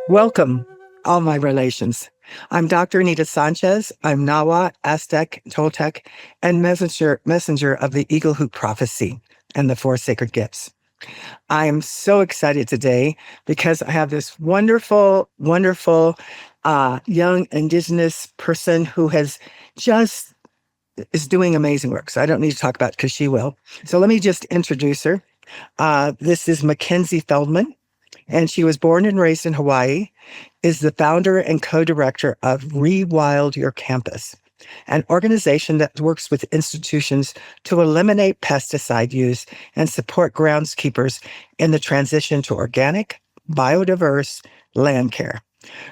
Welcome, all my relations. I'm Dr. Anita Sanchez. I'm Nawa, Aztec, Toltec, and messenger of the Eagle Hoop Prophecy and the Four Sacred Gifts. I am so excited today because I have this wonderful, wonderful young Indigenous person who is doing amazing work. So I don't need to talk about it because she will. So let me just introduce her. This is Mackenzie Feldman, and she was born and raised in Hawaii, is the founder and co-director of Rewild Your Campus, an organization that works with institutions to eliminate pesticide use and support groundskeepers in the transition to organic, biodiverse land care.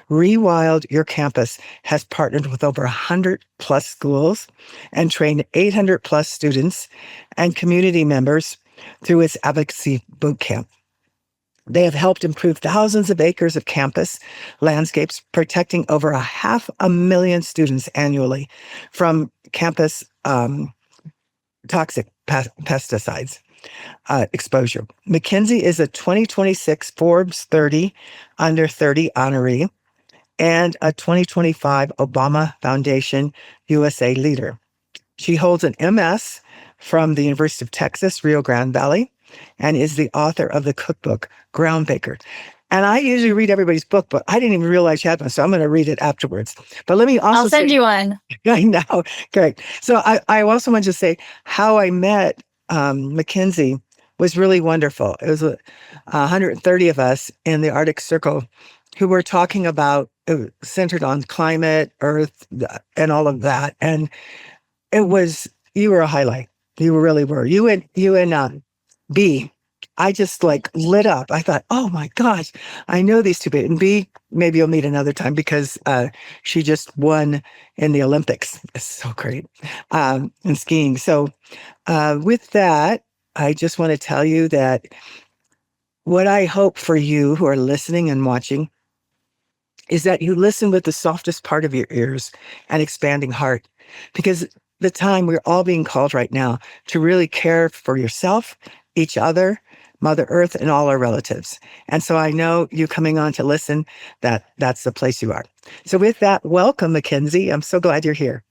Rewild Your Campus has partnered with over 100 plus schools and trained 800 plus students and community members through its advocacy boot camp. They have helped improve thousands of acres of campus landscapes, protecting over 500,000 students annually from campus toxic pesticides exposure. Mackenzie is a 2026 Forbes 30 Under 30 honoree and a 2025 Obama Foundation USA leader. She holds an MS from the University of Texas, Rio Grande Valley, and is the author of the cookbook, Ground Baker. And I usually read everybody's book, but I didn't even realize you had one, so I'm going to read it afterwards. But let me also I'll send you one. I know, great. So I also want to say how I met Mackenzie was really wonderful. It was 130 of us in the Arctic Circle who were talking about, centered on climate, earth, and all of that. And you were a highlight. You really were. You and B, I just lit up. I thought, oh my gosh, I know these two people. And B, maybe you'll meet another time because she just won in the Olympics. It's so great. In skiing. So with that, I just want to tell you that what I hope for you who are listening and watching is that you listen with the softest part of your ears and expanding heart, because the time we're all being called right now to really care for yourself, each other, Mother Earth, and all our relatives. And so I know you coming on to listen, that's the place you are. So with that, welcome, Mackenzie. I'm so glad you're here.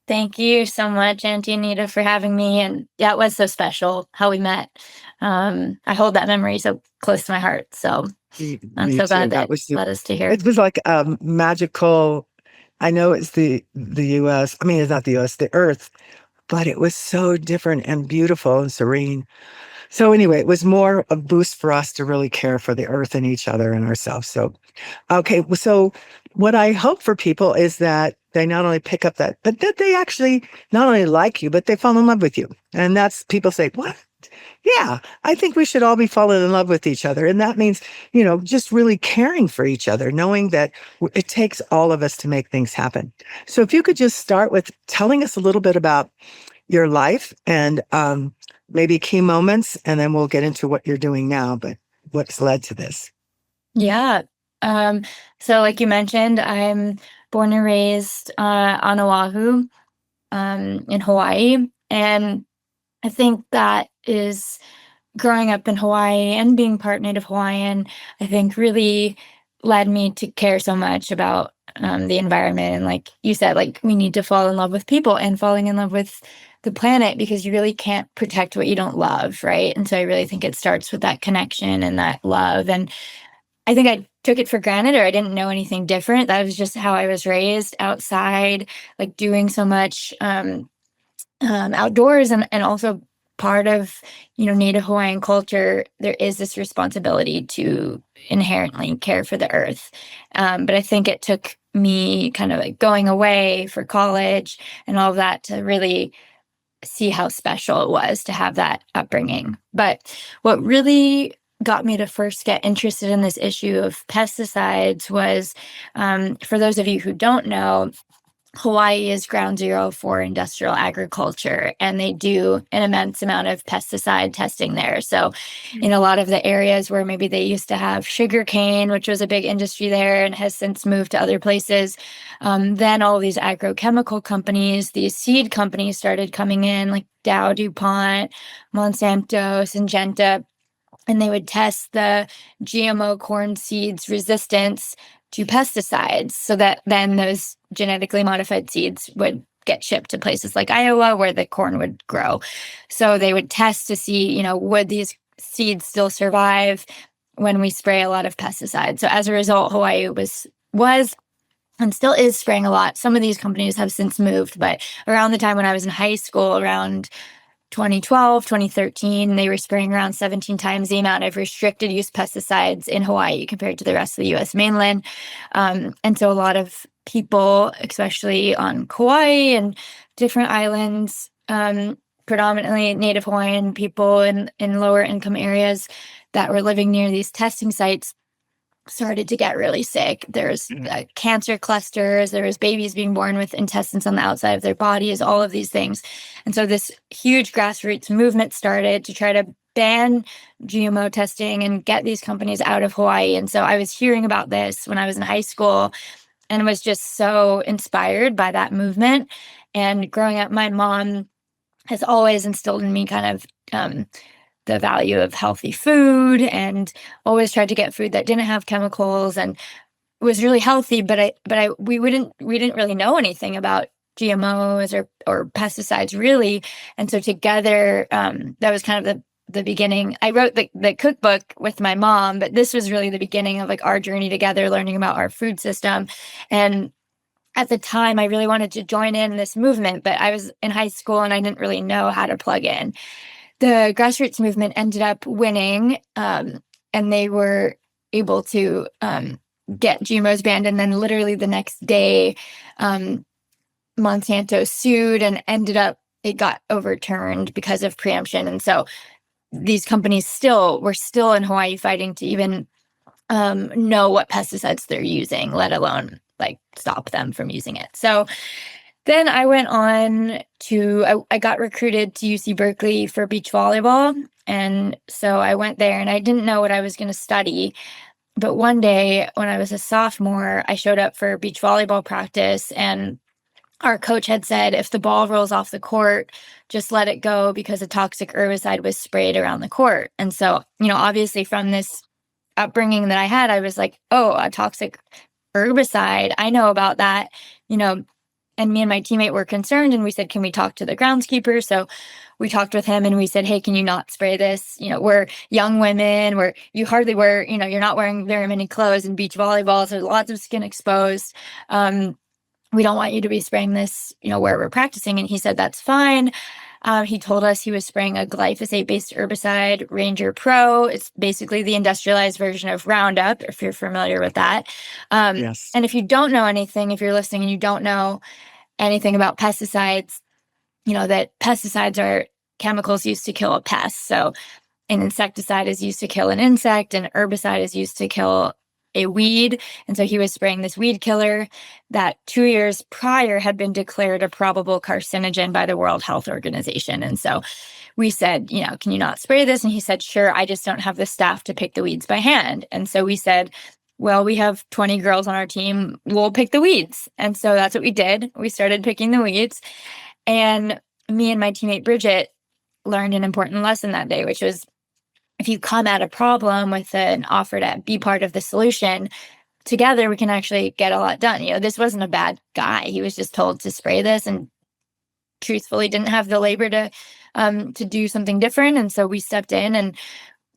Thank you so much, Auntie Anita, for having me. And yeah, it was so special how we met. I hold that memory so close to my heart. So I'm so glad that led us to here. It was like magical. I know it's the U.S. I mean, it's not the U.S., the Earth, but it was so different and beautiful and serene. So anyway, it was more a boost for us to really care for the Earth and each other and ourselves. So, okay. So what I hope for people is that they not only pick up that, but that they actually not only like you, but they fall in love with you. And that's, people say, what? Yeah, I think we should all be falling in love with each other. And that means, just really caring for each other, knowing that it takes all of us to make things happen. So if you could just start with telling us a little bit about your life and maybe key moments, and then we'll get into what you're doing now, but what's led to this. Yeah. So like you mentioned, I'm born and raised on Oahu in Hawaii. And I think that is growing up in Hawaii and being part Native Hawaiian, I think really led me to care so much about the environment. And like you said, we need to fall in love with people and falling in love with the planet, because you really can't protect what you don't love, right? And so I really think it starts with that connection and that love. And I think I took it for granted, or I didn't know anything different. That was just how I was raised, outside, doing so much outdoors, and also part of Native Hawaiian culture, there is this responsibility to inherently care for the earth. But I think it took me kind of going away for college and all of that to really see how special it was to have that upbringing. But what really got me to first get interested in this issue of pesticides was, for those of you who don't know, Hawaii is ground zero for industrial agriculture, and they do an immense amount of pesticide testing there. So in a lot of the areas where maybe they used to have sugarcane, which was a big industry there and has since moved to other places, then all these agrochemical companies, these seed companies started coming in, like Dow, DuPont, Monsanto, Syngenta, and they would test the GMO corn seeds' resistance to pesticides so that then those genetically modified seeds would get shipped to places like Iowa where the corn would grow. So they would test to see, would these seeds still survive when we spray a lot of pesticides. So as a result, Hawaii was and still is spraying a lot. Some of these companies have since moved, but around the time when I was in high school, around 2012, 2013, they were spraying around 17 times the amount of restricted use pesticides in Hawaii compared to the rest of the US mainland. And so a lot of people, especially on Kauai and different islands, predominantly Native Hawaiian people in lower income areas that were living near these testing sites, started to get really sick. There's cancer clusters. There was babies being born with intestines on the outside of their bodies, all of these things. And so this huge grassroots movement started to try to ban GMO testing and get these companies out of Hawaii. And so I was hearing about this when I was in high school and was just so inspired by that movement. And growing up, my mom has always instilled in me kind of the value of healthy food, and always tried to get food that didn't have chemicals and was really healthy. But we didn't really know anything about GMOs or pesticides really. And so together, that was kind of the beginning. I wrote the cookbook with my mom, but this was really the beginning of like our journey together, learning about our food system. And at the time, I really wanted to join in this movement, but I was in high school and I didn't really know how to plug in. The grassroots movement ended up winning, and they were able to get GMOs banned. And then literally the next day, Monsanto sued and it got overturned because of preemption. And so these companies were still in Hawaii fighting to even know what pesticides they're using, let alone like stop them from using it. So then I went on I got recruited to UC Berkeley for beach volleyball. And so I went there and I didn't know what I was going to study. But one day when I was a sophomore, I showed up for beach volleyball practice, and our coach had said, if the ball rolls off the court, just let it go because a toxic herbicide was sprayed around the court. And so, obviously from this upbringing that I had, I was like, oh, a toxic herbicide. I know about that, and me and my teammate were concerned, and we said, can we talk to the groundskeeper? So we talked with him and we said, hey, can you not spray this? We're young women, you hardly wear, you're not wearing very many clothes in beach volleyball, so lots of skin exposed. We don't want you to be spraying this, where we're practicing. And he said, that's fine. He told us he was spraying a glyphosate-based herbicide, Ranger Pro. It's basically the industrialized version of Roundup, if you're familiar with that. Yes. And if you don't know anything, if you're listening and you don't know anything about pesticides, that pesticides are chemicals used to kill a pest. So an insecticide is used to kill an insect, and herbicide is used to kill a weed. And so he was spraying this weed killer that 2 years prior had been declared a probable carcinogen by the World Health Organization. And so we said, can you not spray this? And he said, sure, I just don't have the staff to pick the weeds by hand. And so we said, well, we have 20 girls on our team, we'll pick the weeds. And so that's what we did. We started picking the weeds. And me and my teammate Bridget learned an important lesson that day, which was, if you come at a problem with an offer to be part of the solution, together we can actually get a lot done. This wasn't a bad guy. He was just told to spray this and truthfully didn't have the labor to do something different. And so we stepped in, and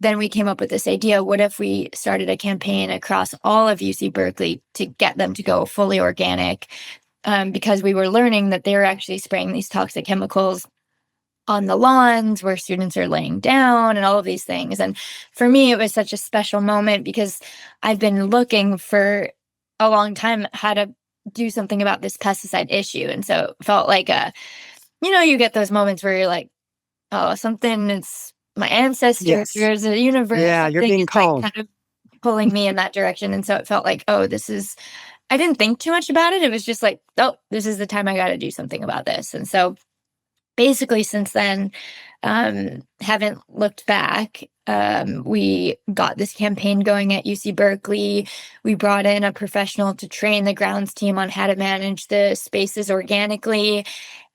then we came up with this idea. What if we started a campaign across all of UC Berkeley to get them to go fully organic? Because we were learning that they were actually spraying these toxic chemicals on the lawns where students are laying down and all of these things. And for me, it was such a special moment because I've been looking for a long time how to do something about this pesticide issue. And so it felt like you get those moments where you're like, oh, something is my ancestors, Yes. there's a universe. Yeah, you're being called. Like kind of pulling me in that direction. And so it felt like, oh, I didn't think too much about it. It was just like, oh, this is the time I got to do something about this. And so basically since then, haven't looked back. We got this campaign going at UC Berkeley. We brought in a professional to train the grounds team on how to manage the spaces organically.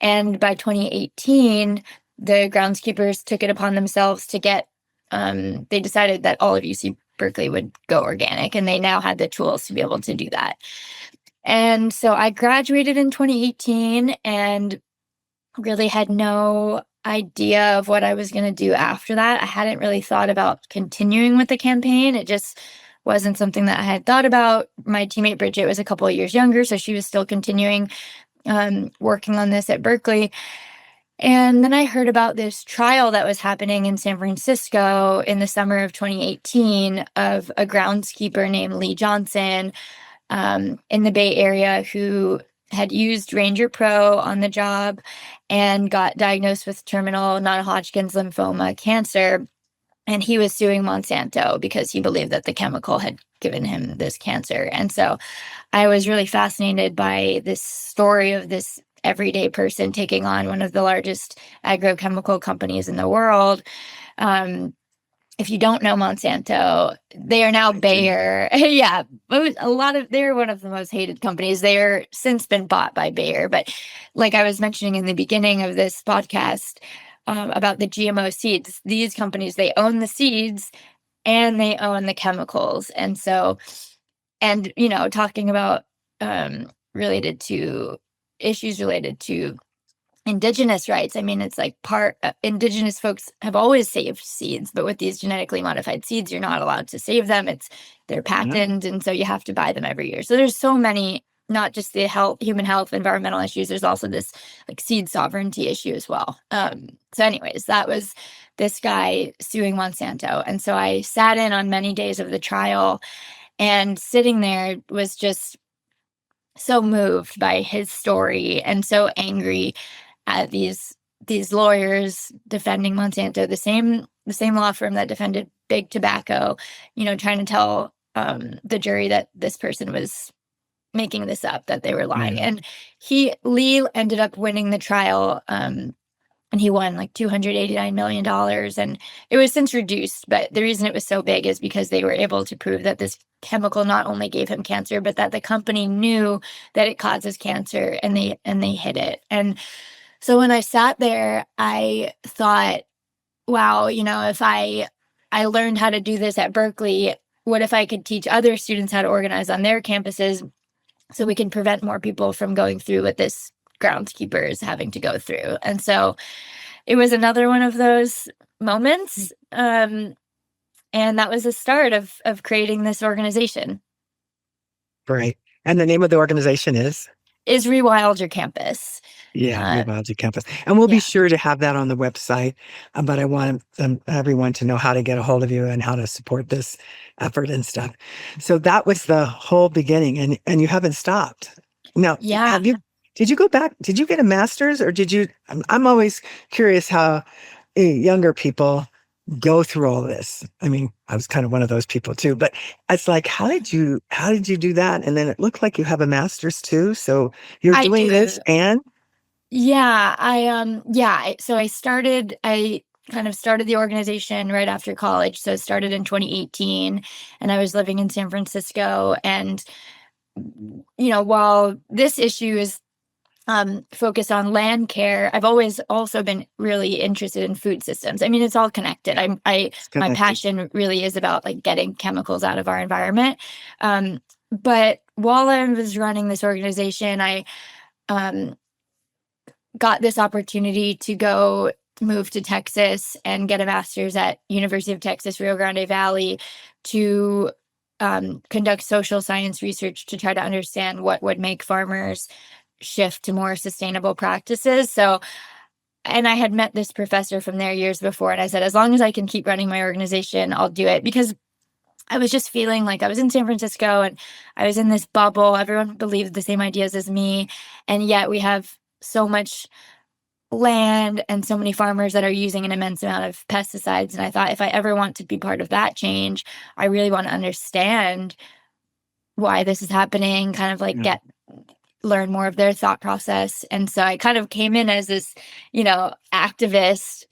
And by 2018, the groundskeepers took it upon themselves to get they decided that all of UC Berkeley would go organic, and they now had the tools to be able to do that. And so I graduated in 2018 and really had no idea of what I was going to do after that. I hadn't really thought about continuing with the campaign. It just wasn't something that I had thought about. My teammate Bridget was a couple of years younger, so she was still continuing working on this at Berkeley. And then I heard about this trial that was happening in San Francisco in the summer of 2018 of a groundskeeper named Lee Johnson in the Bay Area who had used Ranger Pro on the job and got diagnosed with terminal non-Hodgkin's lymphoma cancer. And he was suing Monsanto because he believed that the chemical had given him this cancer. And so I was really fascinated by this story of this everyday person taking on one of the largest agrochemical companies in the world. If you don't know Monsanto, they are now Bayer. Yeah, they're one of the most hated companies. They are since been bought by Bayer. But like I was mentioning in the beginning of this podcast about the GMO seeds, these companies, they own the seeds and they own the chemicals. And so, and, talking about issues related to Indigenous rights. I mean, it's like Indigenous folks have always saved seeds, but with these genetically modified seeds, you're not allowed to save them. They're patented, and so you have to buy them every year. So there's so many, not just the human health, environmental issues. There's also this like seed sovereignty issue as well. So anyways, that was this guy suing Monsanto. And so I sat in on many days of the trial, and sitting there was just so moved by his story and so angry at these lawyers defending Monsanto, the same law firm that defended big tobacco, trying to tell the jury that this person was making this up, that they were lying. Yeah. And Lee ended up winning the trial, and he won like $289 million. And it was since reduced, but the reason it was so big is because they were able to prove that this chemical not only gave him cancer, but that the company knew that it causes cancer, and they hid it. And so when I sat there, I thought, wow, if I learned how to do this at Berkeley, what if I could teach other students how to organize on their campuses so we can prevent more people from going through what this groundskeeper is having to go through? And so it was another one of those moments. And that was the start of creating this organization. Great. And the name of the organization is Rewild Your Campus. Yeah, Rewild Your Campus. And we'll be sure to have that on the website. But I want everyone to know how to get a hold of you and how to support this effort and stuff. So that was the whole beginning, and you haven't stopped. Now, did you go back? Did you get a master's, or did you? I'm always curious how younger people go through all this. I mean, I was kind of one of those people too, but it's like, how did you do that? And then it looked like you have a master's too. So you're doing this and so I kind of started the organization right after college. So it started in 2018, and I was living in San Francisco. And, while this issue is focused on land care, I've always also been really interested in food systems. I mean, it's all connected. My passion really is about like getting chemicals out of our environment. But while I was running this organization, I got this opportunity to go move to Texas and get a master's at University of Texas, Rio Grande Valley, to conduct social science research to try to understand what would make farmers shift to more sustainable practices. So, and I had met this professor from there years before, and I said, as long as I can keep running my organization, I'll do it, because I was just feeling like I was in San Francisco and I was in this bubble. Everyone believed the same ideas as me, and yet we have so much land and so many farmers that are using an immense amount of pesticides. And I thought, if I ever want to be part of that change, I really want to understand why this is happening, kind of like learn more of their thought process. And so I kind of came in as this, activist,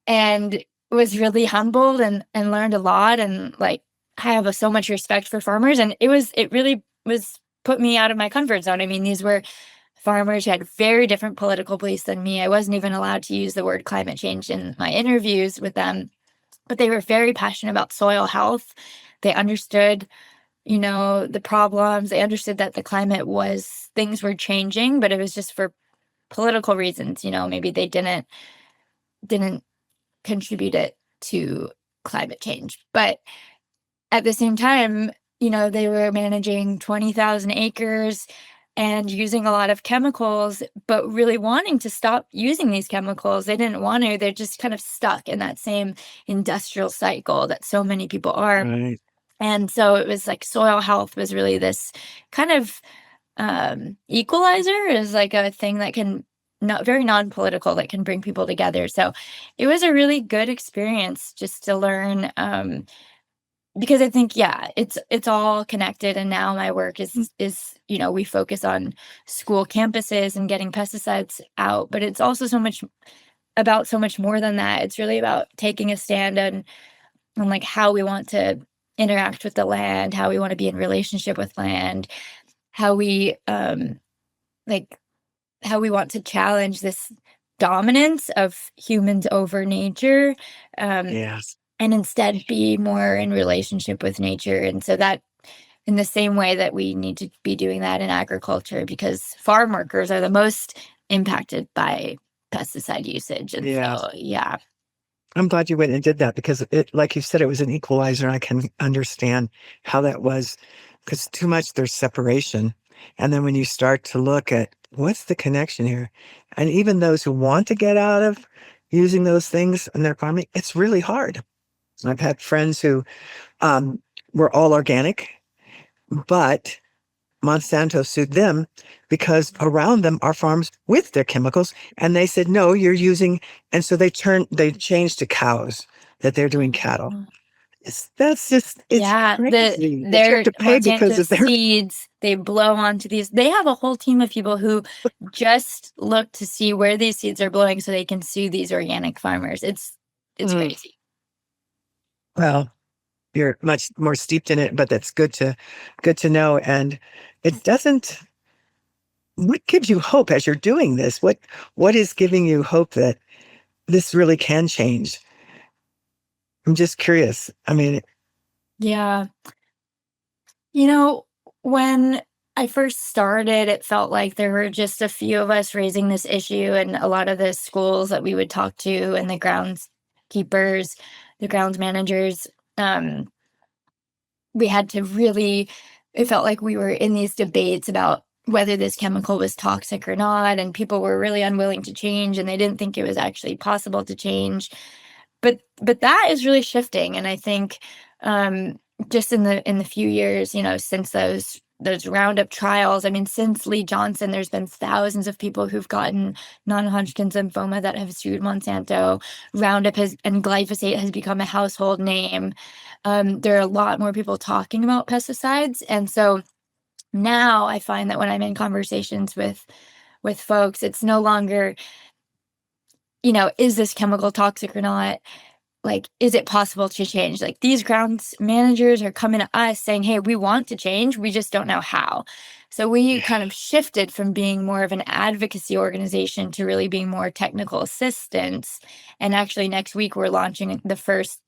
and was really humbled and learned a lot. And like, I have so much respect for farmers, and it really was put me out of my comfort zone. I mean, these were farmers who had very different political beliefs than me. I wasn't even allowed to use the word climate change in my interviews with them. but they were very passionate about soil health. They understood, the problems. They understood that the climate things were changing, but it was just for political reasons. Maybe they didn't contribute it to climate change. But at the same time, they were managing 20,000 acres and using a lot of chemicals, but really wanting to stop using these chemicals. They didn't want to. They're just kind of stuck in that same industrial cycle that so many people are. Right. And so it was like soil health was really this kind of equalizer, is like a thing that can not very non-political, that can bring people together. So it was a really good experience just to learn, because I think, yeah, it's all connected. And now my work is we focus on school campuses and getting pesticides out, but it's also so much more than that. It's really about taking a stand on like how we want to interact with the land, how we want to be in relationship with land, how we like how we want to challenge this dominance of humans over nature, Yes. and instead be more in relationship with nature. And so that, in the same way that we need to be doing that in agriculture, because farm workers are the most impacted by pesticide usage. And Yes. so, yeah. I'm glad you went and did that because like you said, it was an equalizer. I can understand how that was, because too much there's separation. And then when you start to look at what's the connection here, and even those who want to get out of using those things in their farming, it's really hard. I've had friends who were all organic, but Monsanto sued them because around them are farms with their chemicals. And they said, no, you're using, and so they changed to cows, that they're doing cattle. It's Yeah, crazy that you have their to pay because Monsanto of their, seeds, they blow onto these. They have a whole team of people who just look to see where these seeds are blowing so they can sue these organic farmers. It's Mm. crazy. Well, you're much more steeped in it, but that's good to know. And it doesn't, what gives you hope as you're doing this? What is giving you hope that this really can change? I'm just curious. I mean, Yeah. When I first started, it felt like there were just a few of us raising this issue, and a lot of the schools that we would talk to and the groundskeepers, the grounds managers, um, we had to really, it felt like we were in these debates about whether this chemical was toxic or not, and people were really unwilling to change, and they didn't think it was actually possible to change. But that is really shifting, and I think, just in the few years, since those Roundup trials, I mean, since Lee Johnson, there's been thousands of people who've gotten non-Hodgkin's lymphoma that have sued Monsanto. Roundup and glyphosate has become a household name. There are a lot more people talking about pesticides, and so now I find that when I'm in conversations with folks, it's no longer, is this chemical toxic or not? Like, is it possible to change? Like, these grounds managers are coming to us saying, hey, we want to change, we just don't know how. So we kind of shifted from being more of an advocacy organization to really being more technical assistance. And actually next week we're launching the first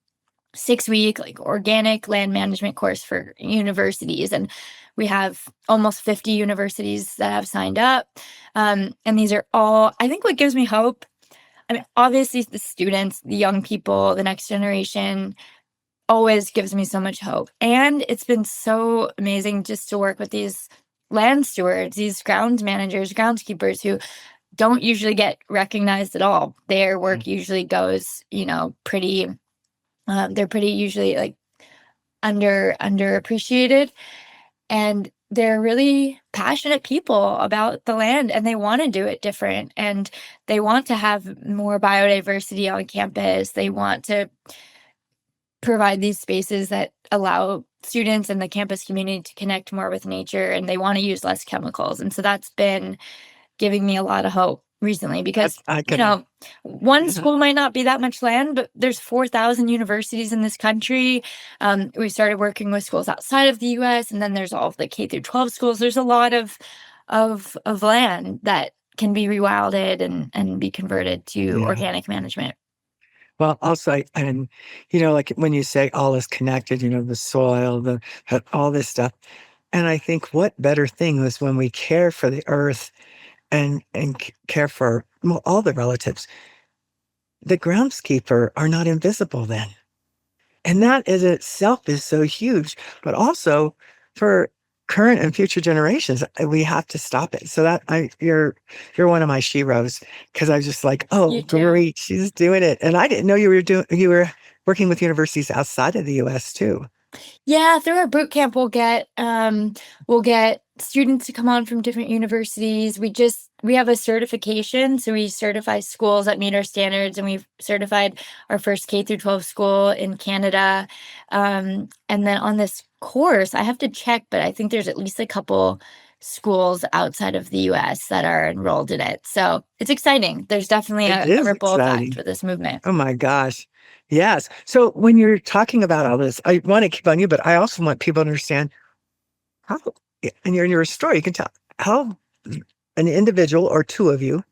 6-week like organic land management course for universities, and we have almost 50 universities that have signed up. And these are all, I think, what gives me hope. I mean, obviously, the students, the young people, the next generation always gives me so much hope. And it's been so amazing just to work with these land stewards, these grounds managers, groundskeepers who don't usually get recognized at all. Their work usually goes, pretty, they're pretty usually like underappreciated. And they're really passionate people about the land, and they want to do it different, and they want to have more biodiversity on campus. They want to provide these spaces that allow students and the campus community to connect more with nature, and they want to use less chemicals. And so that's been giving me a lot of hope recently, because I can, one yeah, school might not be that much land, but there's 4,000 universities in this country. We started working with schools outside of the US, and then there's all of the K through 12 schools. There's a lot of land that can be rewilded and be converted to yeah. organic management. Well, also, and like when you say all is connected, the soil, all this stuff. And I think what better thing was when we care for the earth and care for all the relatives. The groundskeeper are not invisible then. And that in itself is so huge, but also for current and future generations, we have to stop it. So you're one of my sheroes because I was just like, oh, You too. great, she's doing it. And I didn't know you were working with universities outside of the US too. Yeah, through our boot camp, we'll get students to come on from different universities. We have a certification, so we certify schools that meet our standards, and we've certified our first K through 12 school in Canada. And then on this course, I have to check, but I think there's at least a couple schools outside of the US that are enrolled in it. So it's exciting. There's definitely It a is ripple effect exciting. for this movement. Oh my gosh. Yes. So when you're talking about all this, I want to keep on you, but I also want people to understand how, and you're in your story, you can tell how an individual or two of you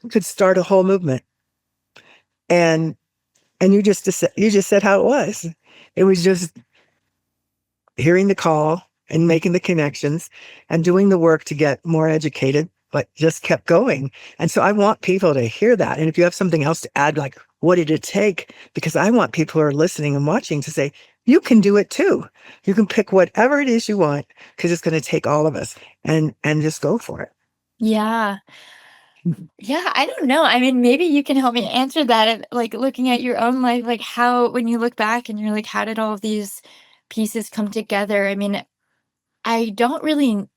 could start a whole movement. And you just said how it was. It was just hearing the call and making the connections and doing the work to get more educated, but just kept going. And so I want people to hear that. And if you have something else to add, like what did it take? Because I want people who are listening and watching to say, you can do it too. You can pick whatever it is you want because it's going to take all of us and just go for it. Yeah. Yeah, I don't know. I mean, maybe you can help me answer that. Like looking at your own life, like how, when you look back and you're like, how did all of these pieces come together? I mean, I don't really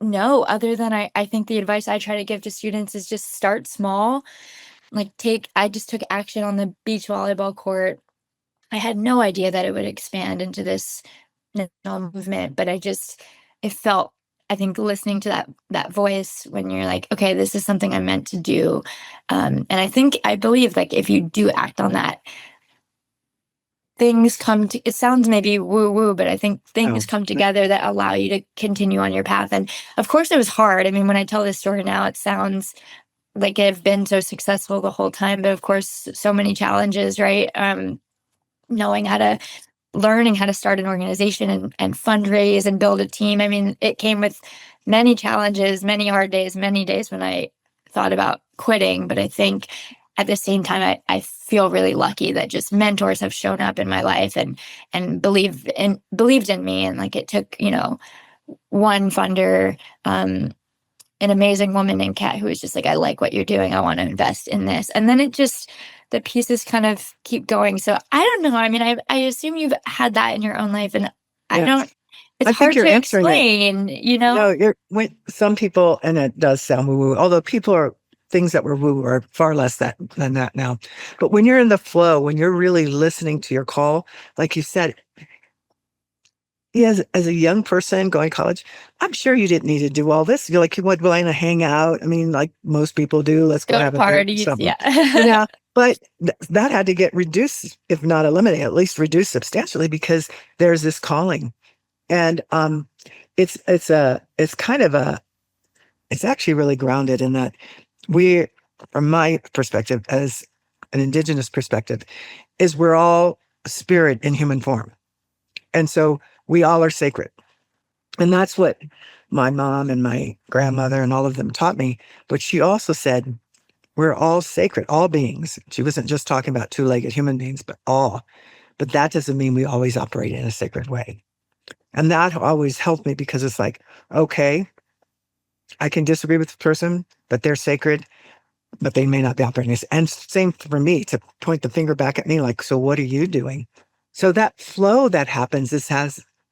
know other than I think the advice I try to give to students is just start small. I just took action on the beach volleyball court. I had no idea that it would expand into this national movement, but it felt, I think listening to that voice when you're like, okay, this is something I'm meant to do. And I believe like if you do act on that, things come to, it sounds maybe woo woo, but I think things Oh, come together that allow you to continue on your path. And of course it was hard. I mean, when I tell this story now, it sounds like I've been so successful the whole time, but of course so many challenges, right? Knowing how to learning how to start an organization and fundraise and build a team. I mean, it came with many challenges, many hard days, many days when I thought about quitting. But I think at the same time, I feel really lucky that just mentors have shown up in my life and believed in me. And like it took, one funder, an amazing woman named Kat who was just like, I like what you're doing. I want to invest in this. And then the pieces kind of keep going. So I don't know. I mean, I assume you've had that in your own life and I don't, yes. it's I think hard you're to answering it. explain. No, when some people, and it does sound woo woo, although things that were woo are far less than that now. But when you're in the flow, when you're really listening to your call, like you said, as a young person going to college, I'm sure you didn't need to do all this. You're like, you want to hang out. I mean, like most people do, let's go Go to have a beer or parties. something, Yeah. but that had to get reduced, if not eliminated, at least reduced substantially because there's this calling. And it's kind of it's actually really grounded in that we, from my perspective as an indigenous perspective, is we're all spirit in human form. And so we all are sacred. And that's what my mom and my grandmother and all of them taught me. But she also said, we're all sacred, all beings. She wasn't just talking about two-legged human beings, but all. But that doesn't mean we always operate in a sacred way. And that always helped me because it's like, okay, I can disagree with the person, but they're sacred, but they may not be operating this. And same for me to point the finger back at me, like, so what are you doing? So that flow that happens,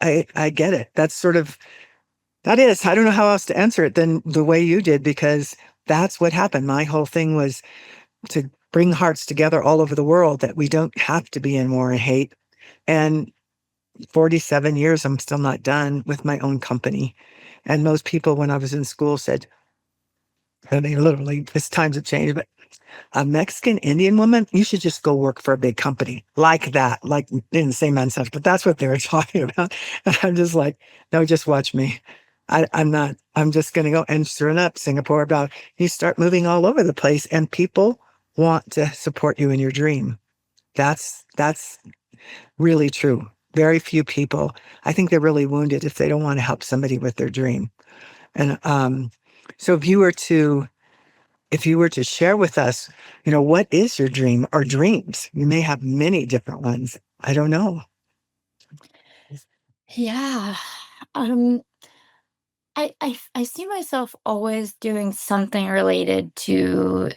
I get it. I don't know how else to answer it than the way you did, because that's what happened. My whole thing was to bring hearts together all over the world, that we don't have to be in war and hate. And 47 years, I'm still not done with my own company. And most people, when I was in school, said, I mean, literally, as times have changed, but a Mexican Indian woman, you should just go work for a big company like that, like in the same mindset. But that's what they were talking about. And I'm just like, no, just watch me. I'm not, I'm just going to go. And sure enough, Singapore, about you start moving all over the place and people want to support you in your dream. That's really true. Very few people, I think they're really wounded if they don't want to help somebody with their dream. And so if you were to share with us, what is your dream or dreams? You may have many different ones. I don't know. Yeah. Um, I see myself always doing something related to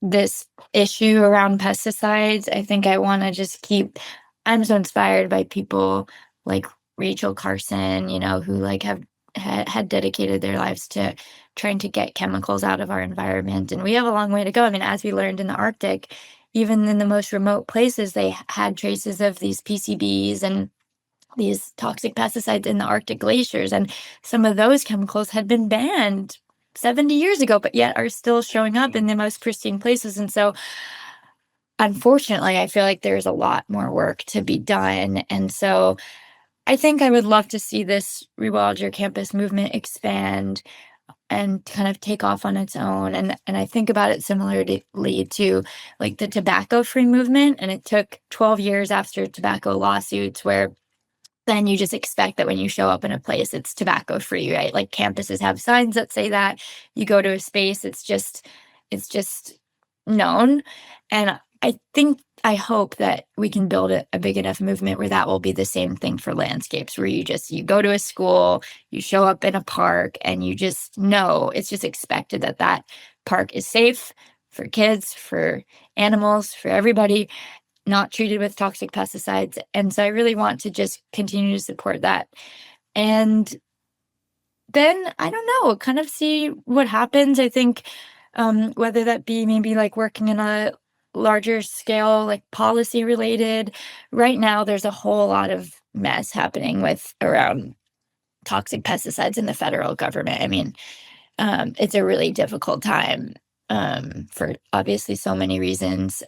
this issue around pesticides. I think I want to just keep, I'm so inspired by people like Rachel Carson, who like have had dedicated their lives to trying to get chemicals out of our environment. And we have a long way to go. I mean, as we learned in the Arctic, even in the most remote places, they had traces of these PCBs and these toxic pesticides in the Arctic glaciers. And some of those chemicals had been banned 70 years ago, but yet are still showing up in the most pristine places. And so, unfortunately, I feel like there's a lot more work to be done. And so, I think I would love to see this Rewild Your Campus movement expand and kind of take off on its own. And I think about it similarly to like the tobacco free movement. And it took 12 years after tobacco lawsuits where then you just expect that when you show up in a place, it's tobacco free, right? Like campuses have signs that say that. You go to a space, it's just known. And I hope that we can build a big enough movement where that will be the same thing for landscapes, where you go to a school, you show up in a park, and you just know it's just expected that that park is safe for kids, for animals, for everybody, not treated with toxic pesticides. And so I really want to just continue to support that. And then I don't know, kind of see what happens. I think whether that be maybe like working in a larger scale, like policy related. Right now, there's a whole lot of mess happening with around toxic pesticides in the federal government. I mean, it's a really difficult time for obviously so many reasons.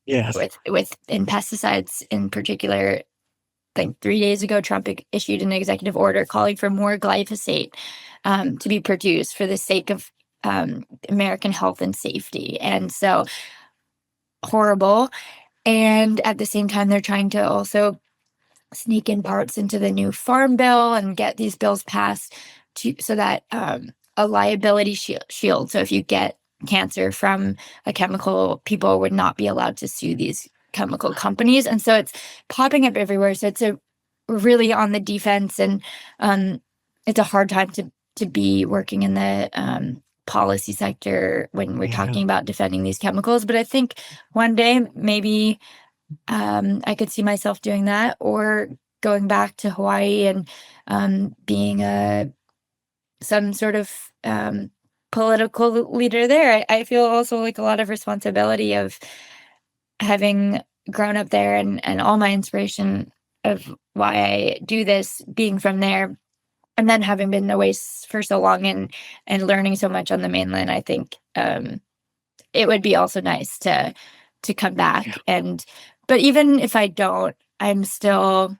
Yes. With in pesticides in particular, I think 3 days ago, Trump issued an executive order calling for more glyphosate to be produced for the sake of American health and safety. And so horrible. And at the same time, they're trying to also sneak in parts into the new farm bill and get these bills passed so that a liability shield. So if you get cancer from a chemical, people would not be allowed to sue these chemical companies. And so it's popping up everywhere. So it's a really on the defense, and it's a hard time to be working in the policy sector when we're talking about defending these chemicals. But I think one day maybe I could see myself doing that, or going back to Hawaii and being some sort of political leader there. I feel also like a lot of responsibility of having grown up there, and all my inspiration of why I do this being from there, and then having been away for so long and learning so much on the mainland. I think it would be also nice to come back. But even if I don't, I'm still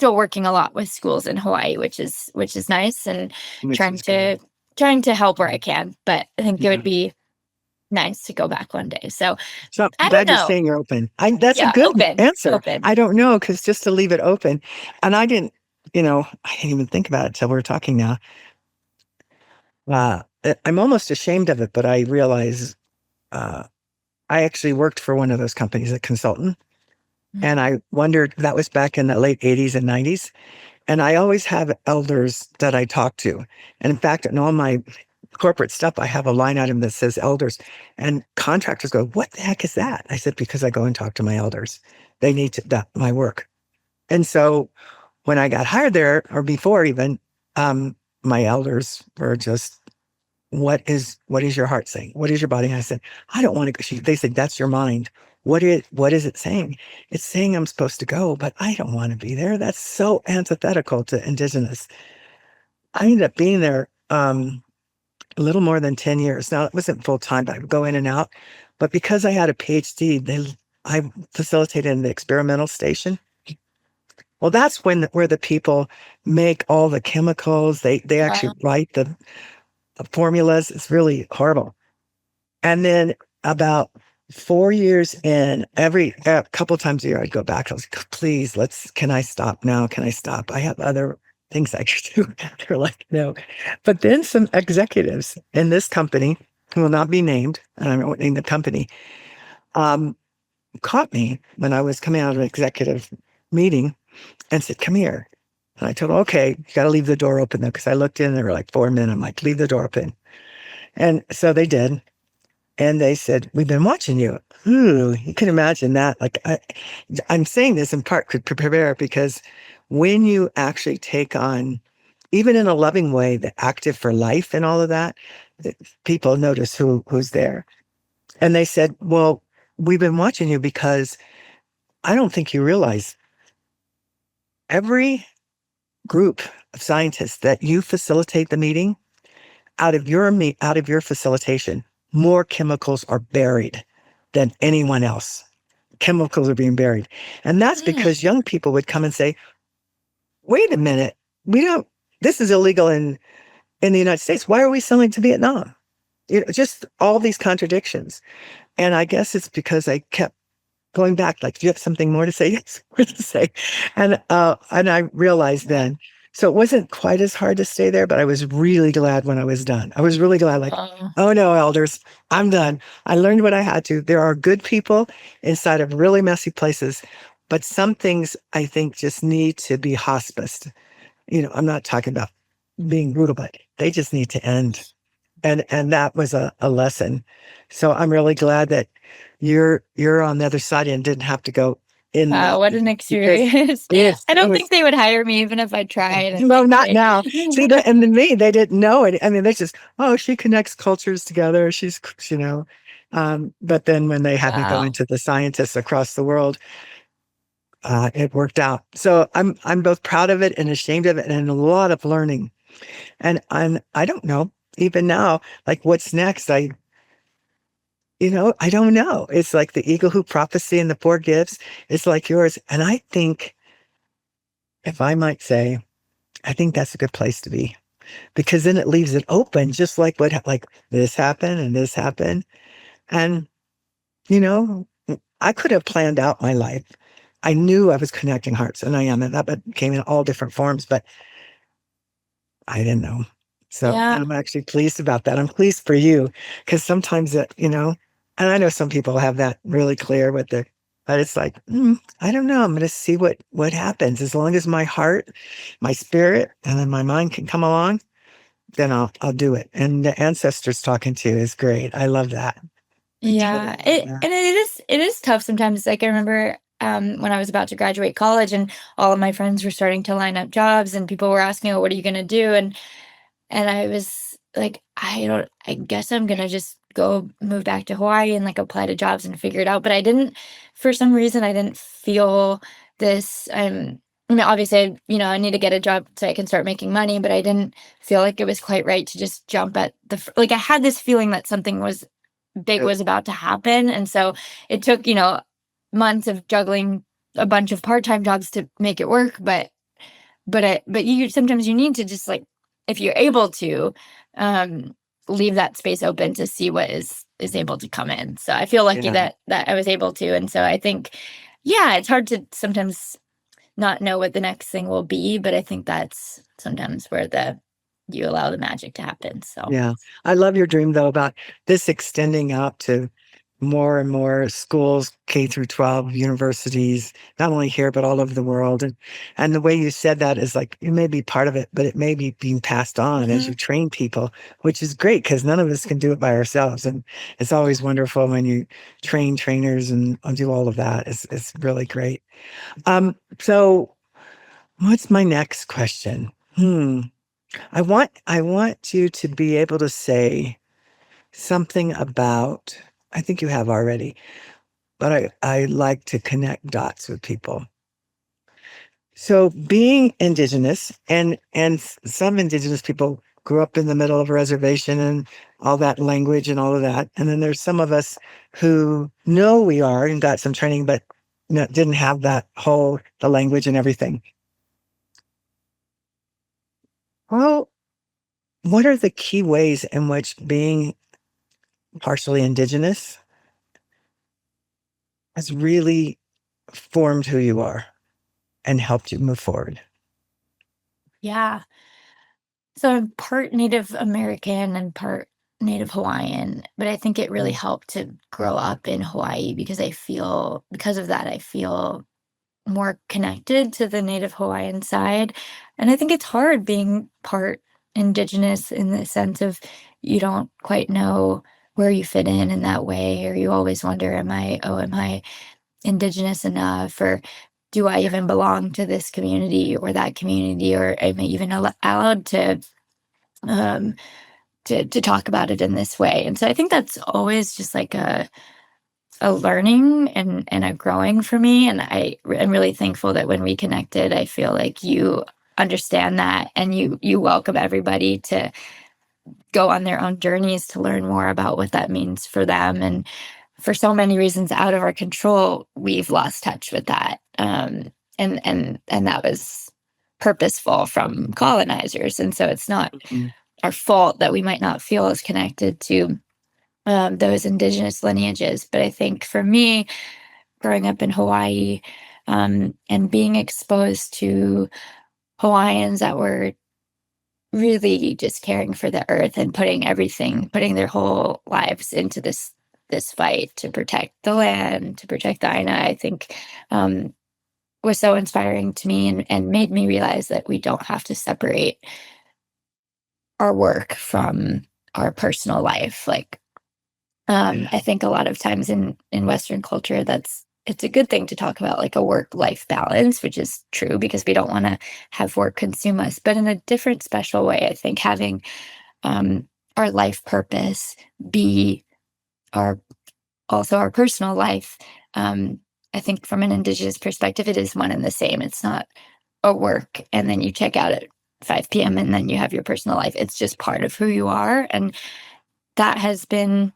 working a lot with schools in Hawaii, which is nice, and trying to help where I can. But I think it would be nice to go back one day. So I'm I don't glad you're know. saying you're open. That's a Yeah, good open, answer. open. I don't know, because just to leave it open, and I didn't even think about it till we're talking now. I'm almost ashamed of it, but I realize I actually worked for one of those companies, a consultant, and I wondered, that was back in the late 80s and 90s. And I always have elders that I talk to. And in fact, in all my corporate stuff, I have a line item that says elders. And contractors go, "What the heck is that?" I said, "Because I go and talk to my elders. They need my work." And so when I got hired there, or before even, my elders were just, what is your heart saying? What is your body? And I said, "I don't want to go." They said, "That's your mind. What is it saying?" "It's saying I'm supposed to go, but I don't want to be there. That's so antithetical to Indigenous." I ended up being there a little more than 10 years. Now, it wasn't full time, but I would go in and out. But because I had a PhD, I facilitated in the experimental station. Well, that's where the people make all the chemicals. They actually Wow. write the formulas. It's really horrible. And then about 4 years in, every a couple times a year, I'd go back. I was like, please, can I stop now? Can I stop? I have other things I could do. They're like, no. But then some executives in this company, who will not be named, and I won't name the company, um, caught me when I was coming out of an executive meeting and said, come here. And I told them, okay, you got to leave the door open though, because I looked in, there were like 4 men. I'm like, leave the door open. And so they did. And they said, we've been watching you. Ooh, you can imagine that. Like, I'm saying this in part to prepare, because when you actually take on, even in a loving way, the active for life and all of that, people notice who's there. And they said, well, we've been watching you because I don't think you realize every group of scientists that you facilitate the meeting, out of your facilitation, more chemicals are buried than anyone else. Chemicals are being buried. And that's because young people would come and say, wait a minute, this is illegal in the United States. Why are we selling to Vietnam? Just all these contradictions. And I guess it's because I kept going back, like, do you have something more to say? Yes, more to say. And I realized then, so it wasn't quite as hard to stay there, but I was really glad when I was done. I was really glad, like, oh no, elders, I'm done. I learned what I had to. There are good people inside of really messy places, but some things I think just need to be hospiced. I'm not talking about being brutal, but they just need to end. And that was a lesson. So I'm really glad that you're on the other side and didn't have to go in Wow, that, what an because experience. yes, I it don't was, think they would hire me even if I tried. I no, think not they now. See, and then they didn't know it. I mean, they just, oh, she connects cultures together. She's, but then when they had me go Wow. into the scientists across the world, it worked out. So I'm both proud of it and ashamed of it, and a lot of learning. And I don't know even now, like, what's next. I don't know. It's like the eagle who prophecy and the four gifts. It's like yours. And I think, if I might say, I think that's a good place to be, because then it leaves it open, just like like this happened and this happened. And, you know, I could have planned out my life. I knew I was connecting hearts, and I am, and that came in all different forms, but I didn't know. So Yeah. I'm actually pleased about that. I'm pleased for you, because sometimes and I know some people have that really clear but it's like, I don't know. I'm going to see what happens. As long as my heart, my spirit, and then my mind can come along, then I'll do it. And the ancestors talking to you is great. I love that. I totally Yeah, love it that. and it is tough sometimes. Like, I remember, when I was about to graduate college and all of my friends were starting to line up jobs and people were asking, "Oh, what are you gonna do?" And I was like, I guess I'm gonna just go move back to Hawaii and, like, apply to jobs and figure it out." But I didn't, for some reason, I didn't feel this, I mean, obviously, I need to get a job so I can start making money, but I didn't feel like it was quite right to just jump at like, I had this feeling that something big Yep. was about to happen. And so it took, months of juggling a bunch of part-time jobs to make it work. But you sometimes you need to just, like, if you're able to, um, leave that space open to see what is able to come in. So I feel lucky Yeah. that I was able to. And so I think, yeah, it's hard to sometimes not know what the next thing will be, but I think that's sometimes where the you allow the magic to happen. So Yeah. I love your dream, though, about this extending out to more and more schools, K through 12, universities, not only here, but all over the world. And the way you said that is like, you may be part of it, but it may be being passed on as you Mhm. train people, which is great, because none of us can do it by ourselves. And it's always wonderful when you train trainers and do all of that. It's really great. So what's my next question? I want you to be able to say something about, I think you have already, but I like to connect dots with people. So being Indigenous, and some Indigenous people grew up in the middle of a reservation and all that language and all of that. And then there's some of us who know we are and got some training, but didn't have the language and everything. Well, what are the key ways in which being partially Indigenous has really formed who you are and helped you move forward? Yeah. So I'm part Native American and part Native Hawaiian, but I think it really Mm. helped to grow up in Hawaii because because of that, I feel more connected to the Native Hawaiian side. And I think it's hard being part Indigenous in the sense of you don't quite know where you fit in that way, or you always wonder, am I Indigenous enough? Or do I even belong to this community or that community? Or am I even allowed um, to talk about it in this way? And so I think that's always just like a learning and a growing for me. And I'm really thankful that when we connected, I feel like you understand that and you welcome everybody to go on their own journeys to learn more about what that means for them. And for so many reasons out of our control, we've lost touch with that. And that was purposeful from colonizers. And so it's not Mm. our fault that we might not feel as connected to those indigenous lineages. But I think for me, growing up in Hawaii and being exposed to Hawaiians that were really just caring for the earth and putting their whole lives into this fight to protect the land, to protect the Aina, I think was so inspiring to me and made me realize that we don't have to separate our work from our personal life. Like I think a lot of times in Western culture, it's a good thing to talk about like a work-life balance, which is true because we don't want to have work consume us. But in a different, special way, I think having um, our life purpose be our also our personal life. I think from an Indigenous perspective, it is one and the same. It's not a work and then you check out at 5 p.m. and then you have your personal life. It's just part of who you are, and that has been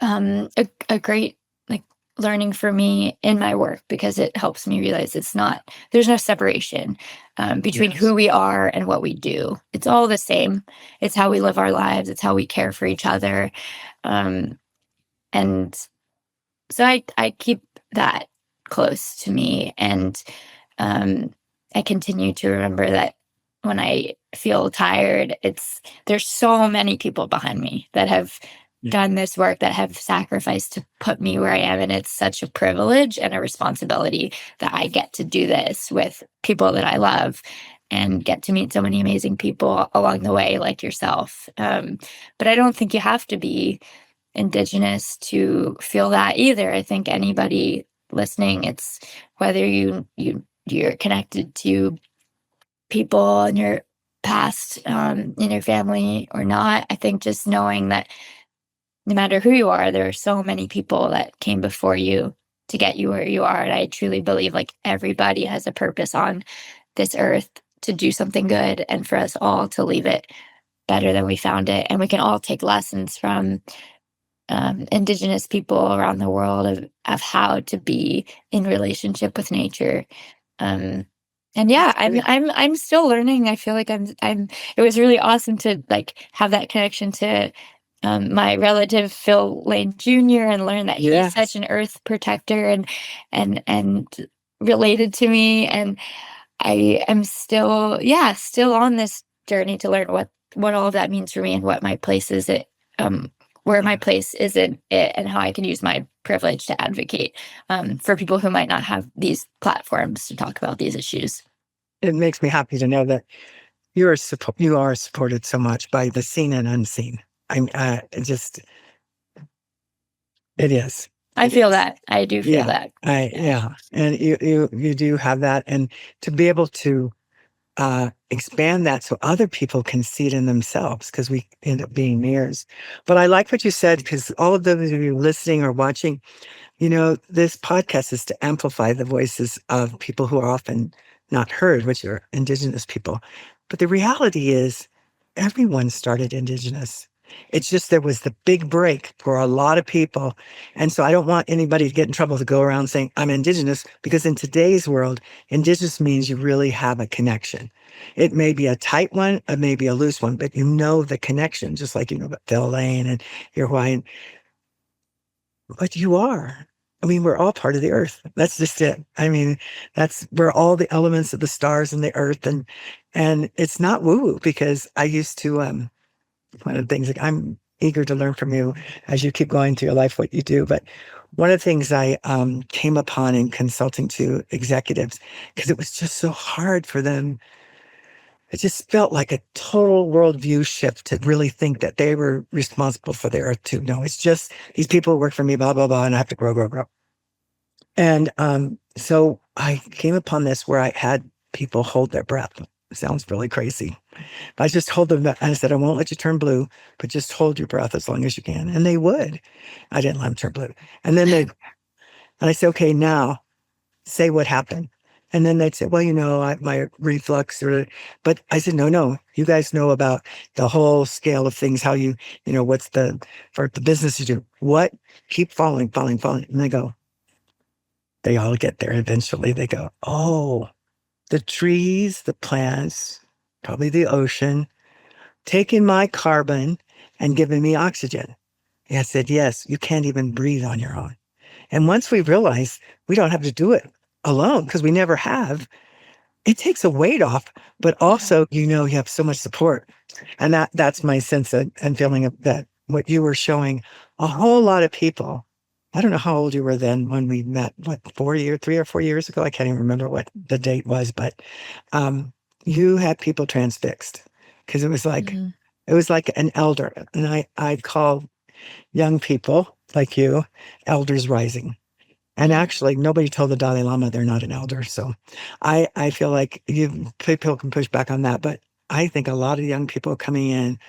a great like learning for me in my work because it helps me realize there's no separation between Yes. who we are and what we do. It's all the same. It's how we live our lives. It's how we care for each other. Um, and so I keep that close to me. And um, I continue to remember that when I feel tired, there's so many people behind me that have Yeah. done this work, that have sacrificed to put me where I am. And it's such a privilege and a responsibility that I get to do this with people that I love and get to meet so many amazing people along the way, like yourself. But I don't think you have to be Indigenous to feel that either. I think anybody listening, it's whether you're connected to people in your past in your family or not. I think just knowing that no matter who you are, there are so many people that came before you to get you where you are. And I truly believe like everybody has a purpose on this earth to do something good and for us all to leave it better than we found it. And we can all take lessons from Indigenous people around the world of how to be in relationship with nature. Um, and yeah, That's great. I'm still learning. I feel like it was really awesome to like have that connection to my relative Phil Lane Jr. and learn that he's such Yes. an earth protector and related to me. And I am still, yeah, still on this journey to learn what all of that means for me and what my place is um where my Yeah. place is in it and how I can use my privilege to advocate for people who might not have these platforms to talk about these issues. It makes me happy to know that you are supported so much by the seen and unseen. I'm it just it is. I It feel is. that. I do feel Yeah. that. Yeah. Yeah. And you do have that. And to be able to expand that so other people can see it in themselves because we end up being mirrors. But I like what you said because all of those of you listening or watching, this podcast is to amplify the voices of people who are often not heard, which are Indigenous people. But the reality is, everyone started Indigenous. It's just there was the big break for a lot of people. And so I don't want anybody to get in trouble to go around saying, I'm Indigenous, because in today's world, Indigenous means you really have a connection. It may be a tight one, it may be a loose one, but you know the connection, just like you know about Phil Lane and your Hawaiian. But you are. I mean, we're all part of the earth. That's just it. I mean, we're all the elements of the stars and the earth. And it's not woo woo, because I used to, one of the things, like, I'm eager to learn from you as you keep going through your life, what you do. But one of the things I came upon in consulting to executives, because it was just so hard for them, it just felt like a total worldview shift to really think that they were responsible for the earth too. No, it's just these people who work for me, blah, blah, blah, and I have to grow, grow, grow. And so I came upon this where I had people hold their breath. It sounds really crazy. I just hold them, and I said, I won't let you turn blue, but just hold your breath as long as you can. And they would. I didn't let them turn blue. And then and I said, okay, now say what happened. And then they'd say, well, my reflux, but I said, no, you guys know about the whole scale of things, how what's for the business you do, what, keep falling. And they all get there eventually. They go, oh, the trees, the plants, probably the ocean, taking my carbon and giving me oxygen. And I said, yes, you can't even breathe on your own. And once we realize we don't have to do it alone, because we never have, it takes a weight off, but also, you have so much support. And that's my sense and feeling of that, what you were showing a whole lot of people. I don't know how old you were then when we met, 3 or 4 years ago? I can't even remember what the date was, but you had people transfixed, because it was like, an elder. And I call young people like you elders rising. And actually, nobody told the Dalai Lama they're not an elder. So I feel like people can push back on that. But I think a lot of young people coming in,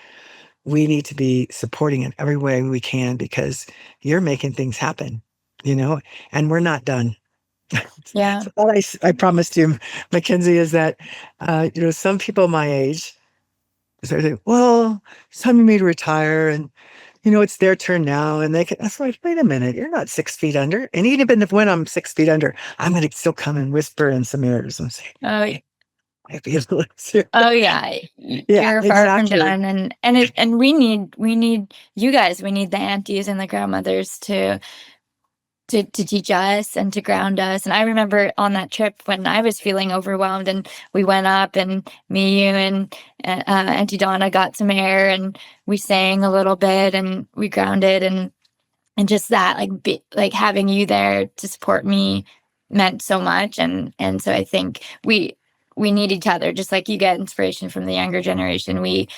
we need to be supporting in every way we can, because you're making things happen, and we're not done. Yeah. So what I promised you, Mackenzie, is that, some people my age, say, well, it's time for me to retire. And it's their turn now, and I was like, wait a minute, you're not 6 feet under. And even when I'm 6 feet under, I'm going to still come and whisper in some ears and say, Oh, yeah. I feel it. Oh yeah, Yeah, you're far from exactly. done, and we need you guys. We need the aunties and the grandmothers to teach us and to ground us. And I remember on that trip when I was feeling overwhelmed, and we went up, and me, you, and Auntie Donna got some air, and we sang a little bit, and we grounded, and just that, like having you there to support me meant so much. And so I think we need each other, just like you get inspiration from the younger generation. We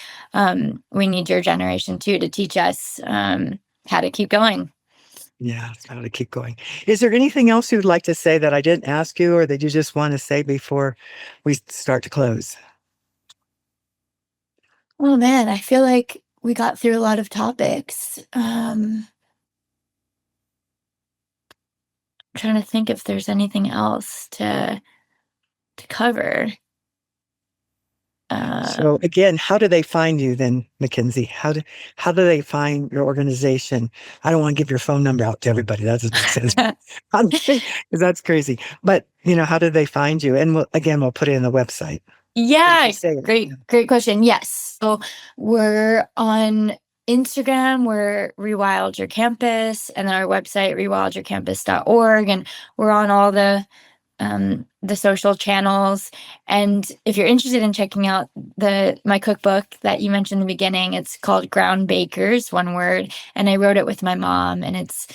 need your generation too to teach us how to keep going. Yeah, it's got to keep going. Is there anything else you'd like to say that I didn't ask you, or that you just want to say before we start to close? Oh man, I feel like we got through a lot of topics. Trying to think if there's anything else to cover. So again, how do they find you then, Mackenzie? How do they find your organization? I don't want to give your phone number out to everybody. That doesn't make sense. Because that's crazy. But how do they find you? And we'll put it in the website. Yeah, Say it. great question. Yes. So we're on Instagram, we're Rewild Your Campus, and then our website, rewildyourcampus.org. And we're on all the social channels. And if you're interested in checking out my cookbook that you mentioned in the beginning, it's called Ground Bakers, one word. And I wrote it with my mom, and it's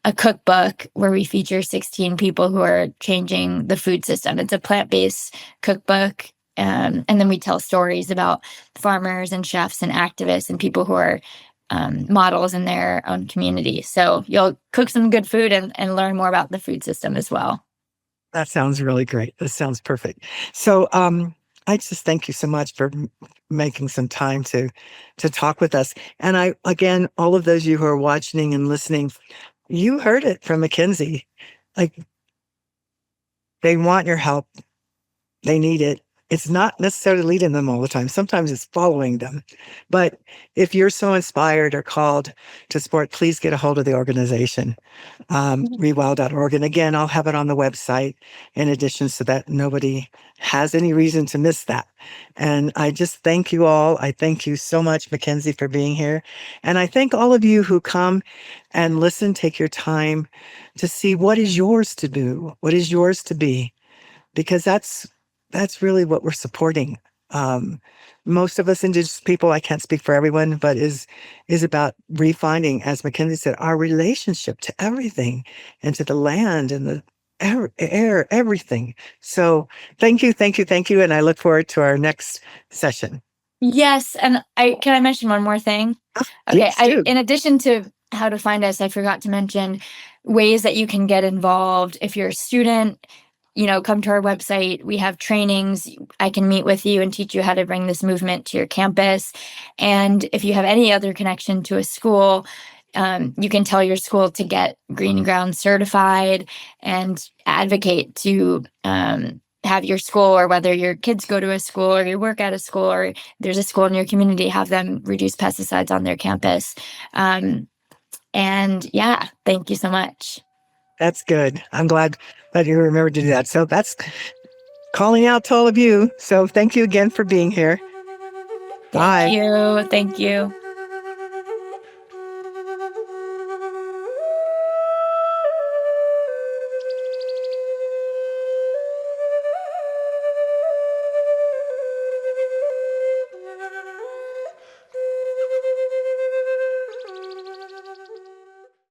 a cookbook where we feature 16 people who are changing the food system. It's a plant-based cookbook. And then we tell stories about farmers and chefs and activists and people who are models in their own community. So you'll cook some good food and learn more about the food system as well. That sounds really great. This sounds perfect. So I just thank you so much for making some time to talk with us. And again, all of those of you who are watching and listening, you heard it from Mackenzie. Like, they want your help. They need it. It's not necessarily leading them all the time. Sometimes it's following them. But if you're so inspired or called to support, please get a hold of the organization, rewild.org. And again, I'll have it on the website in addition so that nobody has any reason to miss that. And I just thank you all. I thank you so much, Mackenzie, for being here. And I thank all of you who come and listen, take your time to see what is yours to do, what is yours to be, because that's really what we're supporting. Most of us Indigenous people, I can't speak for everyone, but is about refining, as Mackenzie said, our relationship to everything and to the land and the air, everything. So thank you, thank you, thank you. And I look forward to our next session. Yes, and can I mention one more thing? Okay, Please do. in addition to how to find us, I forgot to mention ways that you can get involved. If you're a student, come to our website. We have trainings. I can meet with you and teach you how to bring this movement to your campus. And if you have any other connection to a school, you can tell your school to get Green Ground certified and advocate to have your school, or whether your kids go to a school or you work at a school or there's a school in your community, have them reduce pesticides on their campus. And yeah, thank you so much. That's good. I'm glad that you remembered to do that. So that's calling out to all of you. So thank you again for being here. Bye. Thank you. Thank you.